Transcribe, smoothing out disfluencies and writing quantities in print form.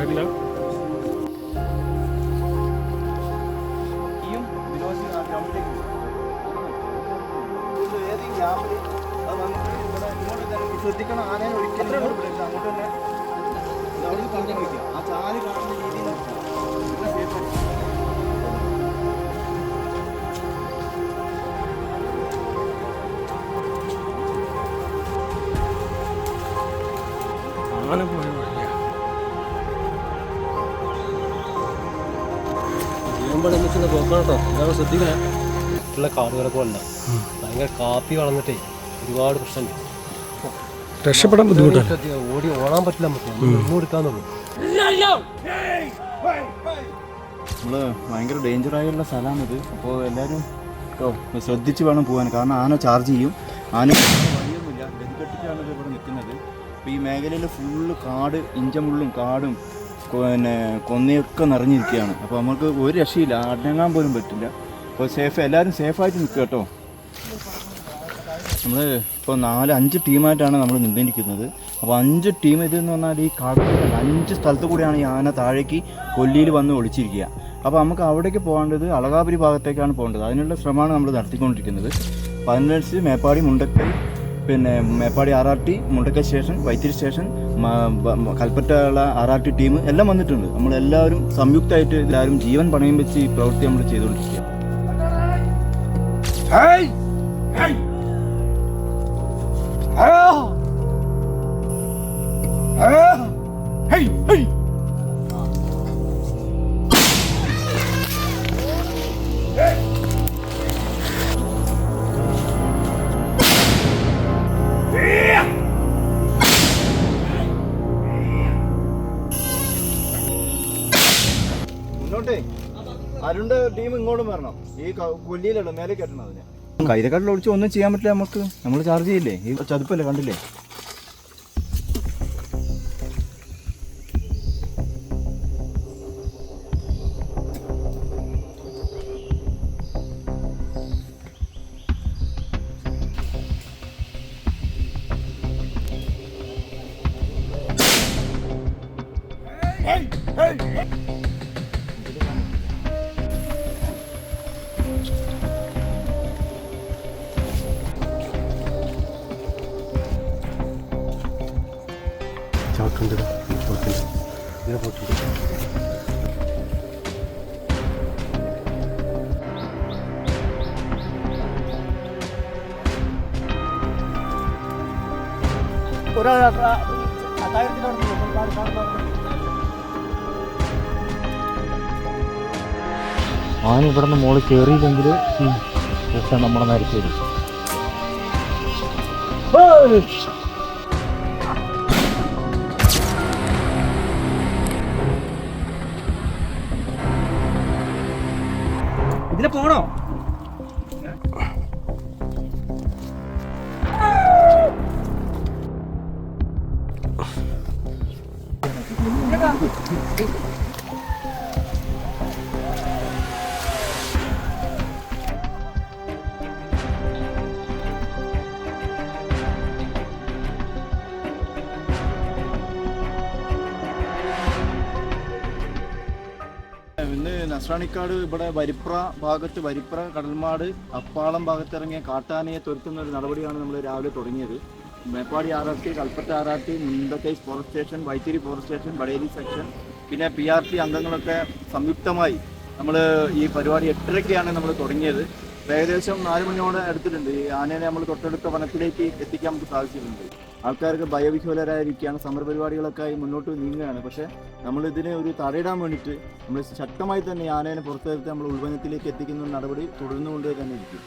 കണ്ടില്ല. ശ്രദ്ധിക്കണം, ആനയെ ഒരിക്കലും അങ്ങോട്ട് തന്നെ അവിടെ പറഞ്ഞു വയ്ക്കുക. ആ ചാല് കാണുന്ന രീതിയിൽ ആന പോയ വഴിയാ. ഇവിടെ നിൽക്കുന്ന പോക്കാട്ടോ, എല്ലാവരും ശ്രദ്ധിക്കണേ. മറ്റുള്ള കാടുകളൊക്കെ വല്ല ഭയങ്കര കാപ്പി വളർന്നിട്ടേ ഒരുപാട് പ്രശ്നമുണ്ട്. രക്ഷപ്പെടാൻ ബുദ്ധിമുട്ടാണ്. ഓടാൻ പറ്റില്ല, നമുക്ക് എടുക്കാന്നുള്ളൂ. നമ്മൾ ഭയങ്കര ഡേഞ്ചറായുള്ള സ്ഥലമാണിത്. അപ്പോൾ എല്ലാവരും ശ്രദ്ധിച്ച് വേണം പോകാൻ. കാരണം ആന ചാർജ് ചെയ്യും. ആന വഴിയൊന്നുമില്ല, ഗതികെട്ടിട്ടാണ് ഇവിടെ നിൽക്കുന്നത്. അപ്പോൾ ഈ മേഖലയിൽ ഫുള്ള് കാട്, ഇഞ്ചമുള്ളും കാടും പിന്നെ കൊന്നയൊക്കെ നിറഞ്ഞിരിക്കുകയാണ്. അപ്പോൾ നമുക്ക് ഒരു രക്ഷയില്ല, അടങ്ങാൻ പോലും പറ്റില്ല. അപ്പോൾ എല്ലാവരും സേഫായിട്ട് നിൽക്കുക കേട്ടോ. നമ്മൾ ഇപ്പോൾ 4-5 ടീമായിട്ടാണ് നമ്മൾ നിന്നിരിക്കുന്നത്. അപ്പോൾ 5 ടീം ഇതെന്ന് പറഞ്ഞാൽ ഈ കാട്ടിൽ 5 സ്ഥലത്ത് കൂടിയാണ് ഈ ആന താഴേക്ക് കൊല്ലിയിൽ വന്ന് ഒളിച്ചിരിക്കുക. അപ്പോൾ നമുക്ക് അവിടേക്ക് പോകേണ്ടത് അളകാപുരി ഭാഗത്തേക്കാണ് പോകേണ്ടത്. അതിനുള്ള ശ്രമമാണ് നമ്മൾ നടത്തിക്കൊണ്ടിരിക്കുന്നത്. 15 മേപ്പാടി, മുണ്ടക്കൈ, പിന്നെ Meppadi RRT, Mundakkai station, Vythiri station, Kalpetta RRT team എല്ലാം വന്നിട്ടുണ്ട്. നമ്മളെല്ലാവരും സംയുക്തമായിട്ട് എല്ലാവരും ജീവൻ പണയം വെച്ച് ഈ പ്രവൃത്തി നമ്മൾ ചെയ്തുകൊണ്ടിരിക്കുക. മുന്നോട്ടേ അരുണിന്റെ ടീം ഇങ്ങോട്ടും വരണം. ഈ കൊല്ലിയിലുള്ള മേലെ കെട്ടണം. അതിനെ കൈതക്കാട്ടിൽ ഒളിച്ച് ഒന്നും ചെയ്യാൻ പറ്റില്ല നമുക്ക്. നമ്മൾ ചാർജ് ചെയ്യില്ലേ, ഈ ചതുപ്പല്ലേ കണ്ടില്ലേ. ആന ഇവിടെ നിന്ന് മുകളിൽ കയറിയില്ലെങ്കിൽ നമ്മളെ നരച്ചു വരും. ഇതിലെ പോണോ? ഇന്ന് നസ്രാണിക്കാട് ഇവിടെ വരിപ്ര ഭാഗത്ത്, വരിപ്ര, കടൽമാട്, അപ്പാളം ഭാഗത്ത് ഇറങ്ങിയ കാട്ടാനയെ തുരത്തുന്ന ഒരു നടപടിയാണ് നമ്മൾ രാവിലെ തുടങ്ങിയത്. Meppadi RRT, Kalpetta RRT, Mundakkai forest station, Vythiri forest station, Baderi section, പിന്നെ PRT അംഗങ്ങളൊക്കെ സംയുക്തമായി നമ്മൾ ഈ പരിപാടി 8:30-ക്കാണ് നമ്മൾ തുടങ്ങിയത്. ഏകദേശം 4 മണിയോടെ എടുത്തിട്ടുണ്ട്. ഈ ആനേനെ നമ്മൾ തൊട്ടടുത്ത വനത്തിലേക്ക് എത്തിക്കാൻ നമുക്ക് സാധിച്ചിട്ടുണ്ട്. ആൾക്കാർക്ക് ഭയവിഹ്വലരായിരിക്കുകയാണ്, സമരപരിപാടികളൊക്കെ ആയി മുന്നോട്ട് നീങ്ങുകയാണ്. പക്ഷേ നമ്മളിതിനെ ഒരു തടയിടാൻ വേണ്ടിയിട്ട് നമ്മൾ ശക്തമായി തന്നെ ഈ ആനേനെ പുറത്തെടുത്ത് നമ്മൾ ഉൾവനത്തിലേക്ക് എത്തിക്കുന്ന നടപടി തുടർന്നുകൊണ്ട് തന്നെ ഇരിക്കും.